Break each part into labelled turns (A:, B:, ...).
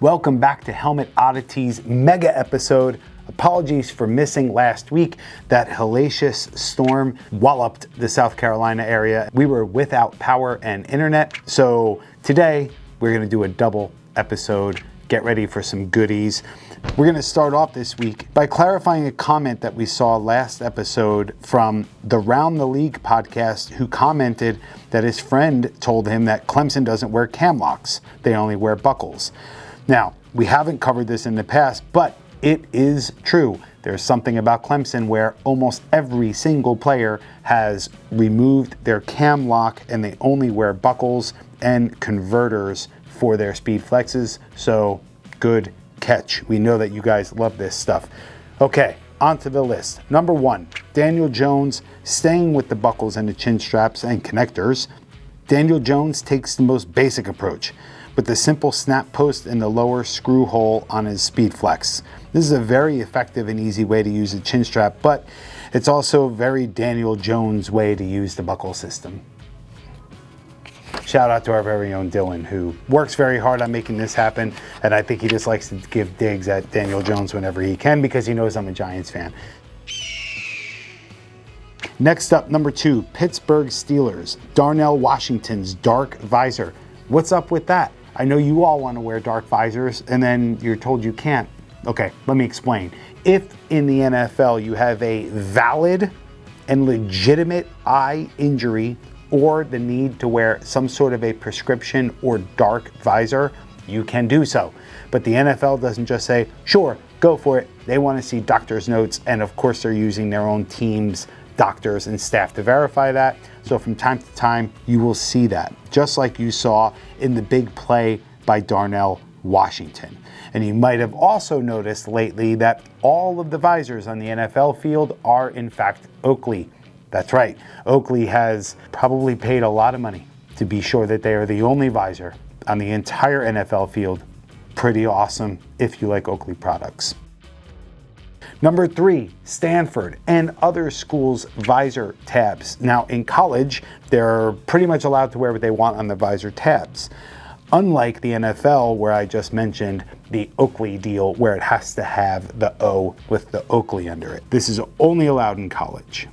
A: Welcome back to Helmet Oddities mega episode. Apologies for missing last week. That hellacious storm walloped the South Carolina area. We were without power and internet. So today we're gonna do a double episode. Get ready for some goodies. We're gonna start off this week by clarifying a comment that we saw last episode from the Round the League podcast, who commented that his friend told him that Clemson doesn't wear cam locks. They only wear buckles. Now, we haven't covered this in the past, but it is true. There's something about Clemson where almost every single player has removed their cam lock and they only wear buckles and converters for their speed flexes. So good catch. We know that you guys love this stuff. Okay, on to the list. Number 1, Daniel Jones, staying with the buckles and the chin straps and connectors. Daniel Jones takes the most basic approach with the simple snap post in the lower screw hole on his speed flex. This is a very effective and easy way to use a chin strap, but it's also a very Daniel Jones way to use the buckle system. Shout out to our very own Dylan, who works very hard on making this happen, and I think he just likes to give digs at Daniel Jones whenever he can because he knows I'm a Giants fan. Next up, number 2, Pittsburgh Steelers, Darnell Washington's dark visor. What's up with that? I know you all want to wear dark visors and then you're told you can't. Okay, let me explain. If in the NFL you have a valid and legitimate eye injury or the need to wear some sort of a prescription or dark visor, you can do so. But the NFL doesn't just say, sure, go for it. They want to see doctor's notes, and of course they're using their own teams, doctors and staff to verify that. So from time to time, you will see that, just like you saw in the big play by Darnell Washington. And you might have also noticed lately that all of the visors on the NFL field are in fact Oakley. That's right, Oakley has probably paid a lot of money to be sure that they are the only visor on the entire NFL field. Pretty awesome if you like Oakley products. Number 3, Stanford and other schools' visor tabs. Now in college, they're pretty much allowed to wear what they want on the visor tabs. Unlike the NFL, where I just mentioned the Oakley deal, where it has to have the O with the Oakley under it. This is only allowed in college.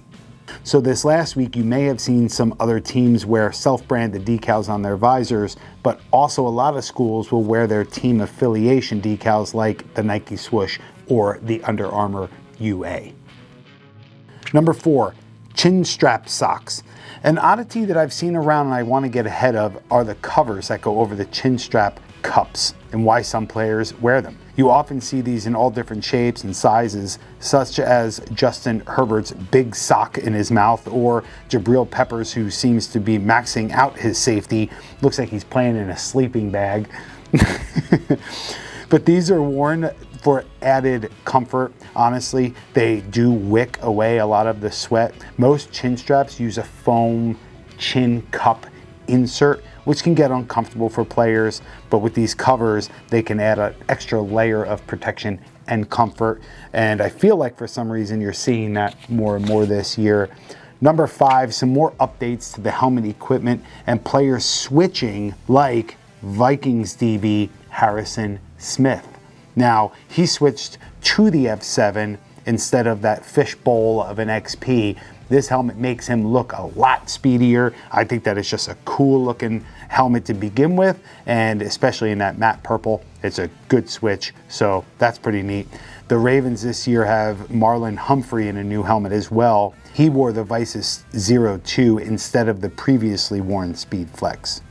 A: So this last week, you may have seen some other teams wear self-branded decals on their visors, but also a lot of schools will wear their team affiliation decals like the Nike swoosh or the Under Armour UA. Number 4, chin strap socks. An oddity that I've seen around and I want to get ahead of are the covers that go over the chin strap cups and why some players wear them. You often see these in all different shapes and sizes, such as Justin Herbert's big sock in his mouth, or Jabril Peppers, who seems to be maxing out his safety. Looks like he's playing in a sleeping bag. But these are worn for added comfort. Honestly, they do wick away a lot of the sweat. Most chin straps use a foam chin cup insert, which can get uncomfortable for players, but with these covers, they can add an extra layer of protection and comfort. And I feel like for some reason you're seeing that more and more this year. Number 5, some more updates to the helmet equipment and players switching, like Vikings DB Harrison Smith. Now, he switched to the F7 instead of that fishbowl of an XP. This helmet makes him look a lot speedier. I think that it's just a cool looking helmet to begin with, and especially in that matte purple, it's a good switch, so that's pretty neat. The Ravens this year have Marlon Humphrey in a new helmet as well. He wore the Vicis 02 instead of the previously worn Speed Flex.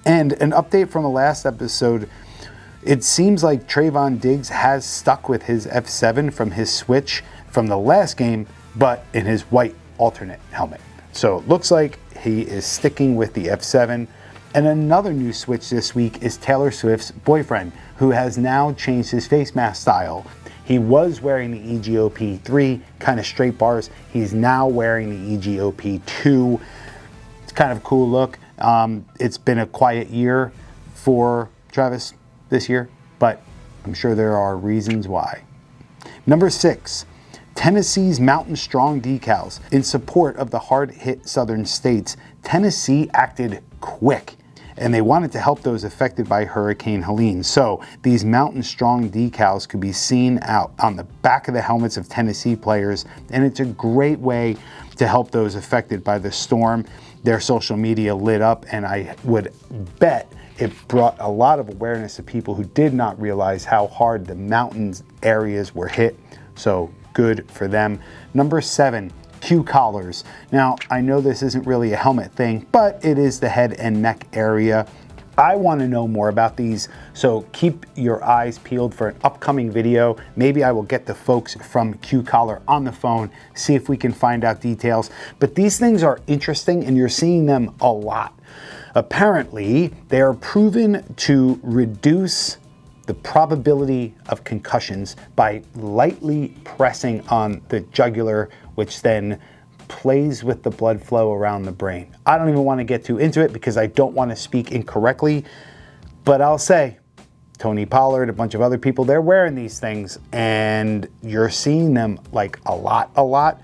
A: And an update from the last episode, it seems like Trayvon Diggs has stuck with his F7 from his switch from the last game, but in his white alternate helmet. So it looks like he is sticking with the F7. And another new switch this week is Taylor Swift's boyfriend, who has now changed his face mask style. He was wearing the EGOP 3, kind of straight bars. He's now wearing the EGOP 2. It's kind of a cool look. It's been a quiet year for Travis this year, but I'm sure there are reasons why. Number 6, Tennessee's Mountain Strong decals. In support of the hard-hit southern states, Tennessee acted quick and they wanted to help those affected by Hurricane Helene. So these Mountain Strong decals could be seen out on the back of the helmets of Tennessee players, and it's a great way to help those affected by the storm. Their social media lit up, and I would bet it brought a lot of awareness to people who did not realize how hard the mountains areas were hit. So good for them. Number 7, Q collars. Now, I know this isn't really a helmet thing, but it is the head and neck area. I want to know more about these, so keep your eyes peeled for an upcoming video. Maybe I will get the folks from Q Collar on the phone, see if we can find out details. But these things are interesting, and you're seeing them a lot. Apparently, they are proven to reduce the probability of concussions by lightly pressing on the jugular, which then plays with the blood flow around the brain. I don't even want to get too into it because I don't want to speak incorrectly, but I'll say Tony Pollard, a bunch of other people, they're wearing these things, and you're seeing them like a lot.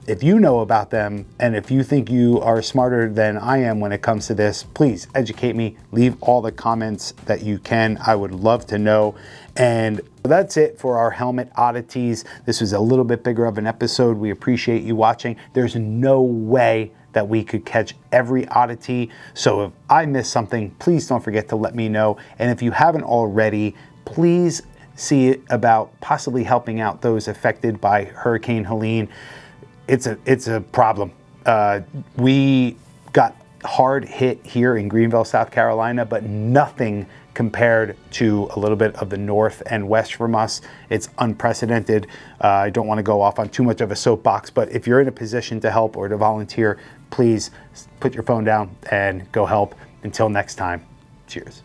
A: If you know about them, and if you think you are smarter than I am when it comes to this, please educate me. Leave all the comments that you can. I would love to know. And that's it for our Helmet Oddities. This was a little bit bigger of an episode. We appreciate you watching. There's no way that we could catch every oddity. So if I missed something, please don't forget to let me know. And if you haven't already, please see about possibly helping out those affected by Hurricane Helene. It's a problem. We got hard hit here in Greenville, South Carolina, but nothing compared to a little bit of the north and west from us. It's unprecedented. I don't want to go off on too much of a soapbox, but if you're in a position to help or to volunteer, please put your phone down and go help. Until next time, cheers.